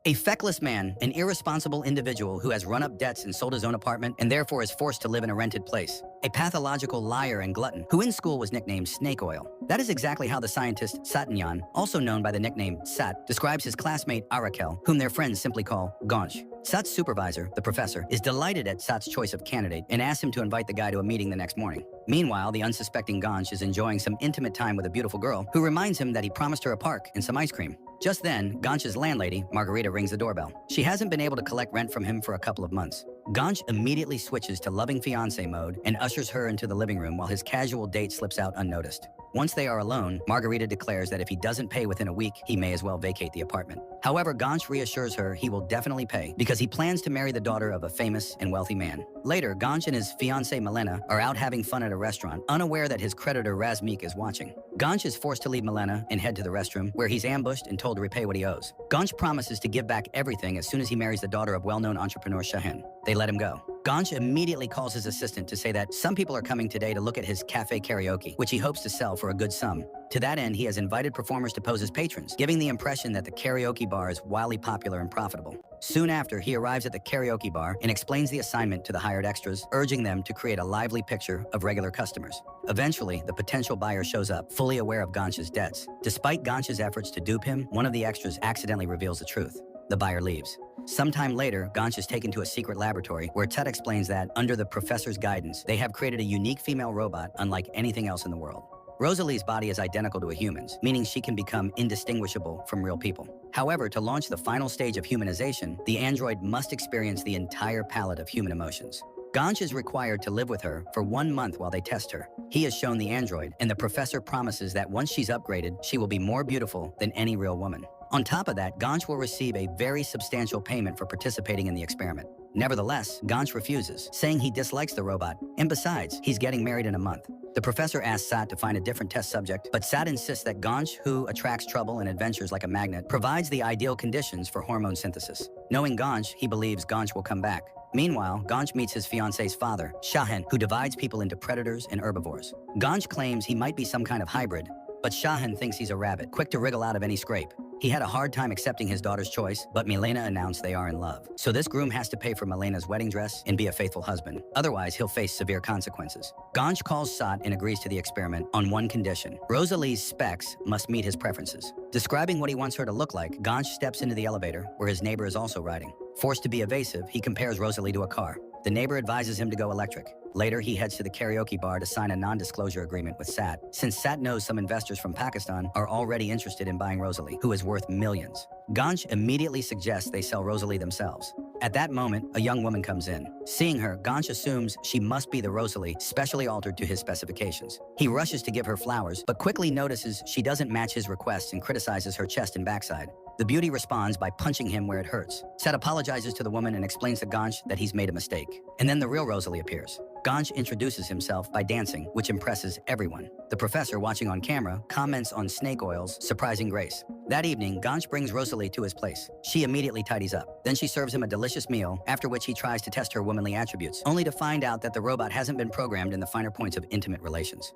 A feckless man, an irresponsible individual who has run up debts and sold his own apartment and therefore is forced to live in a rented place. A pathological liar and glutton who in school was nicknamed Snake Oil. That is exactly how the scientist Satanyan, also known by the nickname Sat, describes his classmate Arakel, whom their friends simply call Gansh. Sat's supervisor, the professor, is delighted at Sat's choice of candidate and asks him to invite the guy to a meeting the next morning. Meanwhile, the unsuspecting Gansh is enjoying some intimate time with a beautiful girl who reminds him that he promised her a park and some ice cream. Just then, Gansh's landlady, Margarita, rings the doorbell. She hasn't been able to collect rent from him for a couple of months. Gansh immediately switches to loving fiancé mode and ushers her into the living room while his casual date slips out unnoticed. Once they are alone, Margarita declares that if he doesn't pay within a week, he may as well vacate the apartment. However, Gansh reassures her he will definitely pay because he plans to marry the daughter of a famous and wealthy man. Later, Gansh and his fiancée Milena are out having fun at a restaurant, unaware that his creditor Razmik is watching. Gansh is forced to leave Milena and head to the restroom, where he's ambushed and told to repay what he owes. Gansh promises to give back everything as soon as he marries the daughter of well-known entrepreneur Shahin. They let him go. Gansh immediately calls his assistant to say that some people are coming today to look at his cafe karaoke, which he hopes to sell for a good sum. To that end, he has invited performers to pose as patrons, giving the impression that the karaoke bar is wildly popular and profitable. Soon after, he arrives at the karaoke bar and explains the assignment to the hired extras, urging them to create a lively picture of regular customers. Eventually, the potential buyer shows up, fully aware of Gansh's debts. Despite Gansh's efforts to dupe him, one of the extras accidentally reveals the truth. The buyer leaves. Sometime later, Gansh is taken to a secret laboratory where Ted explains that, under the professor's guidance, they have created a unique female robot unlike anything else in the world. Rosalie's body is identical to a human's, meaning she can become indistinguishable from real people. However, to launch the final stage of humanization, the android must experience the entire palette of human emotions. Gansh is required to live with her for 1 month while they test her. He has shown the android, and the professor promises that once she's upgraded, she will be more beautiful than any real woman. On top of that, Gansh will receive a very substantial payment for participating in the experiment. Nevertheless, Gansh refuses, saying he dislikes the robot, and besides, he's getting married in a month. The professor asks Sat to find a different test subject, but Sat insists that Gansh, who attracts trouble and adventures like a magnet, provides the ideal conditions for hormone synthesis. Knowing Gansh, he believes Gansh will come back. Meanwhile, Gansh meets his fiancée's father, Shahin, who divides people into predators and herbivores. Gansh claims he might be some kind of hybrid, but Shahin thinks he's a rabbit, quick to wriggle out of any scrape. He had a hard time accepting his daughter's choice, but Milena announced they are in love. So this groom has to pay for Milena's wedding dress and be a faithful husband. Otherwise, he'll face severe consequences. Gansh calls Sat and agrees to the experiment on one condition. Rosalie's specs must meet his preferences. Describing what he wants her to look like, Gansh steps into the elevator, where his neighbor is also riding. Forced to be evasive, he compares Rosalie to a car. The neighbor advises him to go electric. Later, he heads to the karaoke bar to sign a non-disclosure agreement with Sat, since Sat knows some investors from Pakistan are already interested in buying Rosalie, who is worth millions. Gansh immediately suggests they sell Rosalie themselves. At that moment, a young woman comes in. Seeing her, Gansh assumes she must be the Rosalie, specially altered to his specifications. He rushes to give her flowers, but quickly notices she doesn't match his requests and criticizes her chest and backside. The beauty responds by punching him where it hurts. Sat apologizes to the woman and explains to Gansh that he's made a mistake. And then the real Rosalie appears. Gansh introduces himself by dancing, which impresses everyone. The professor, watching on camera, comments on Snake Oil's surprising grace. That evening, Gansh brings Rosalie to his place. She immediately tidies up. Then she serves him a delicious meal, after which he tries to test her womanly attributes, only to find out that the robot hasn't been programmed in the finer points of intimate relations.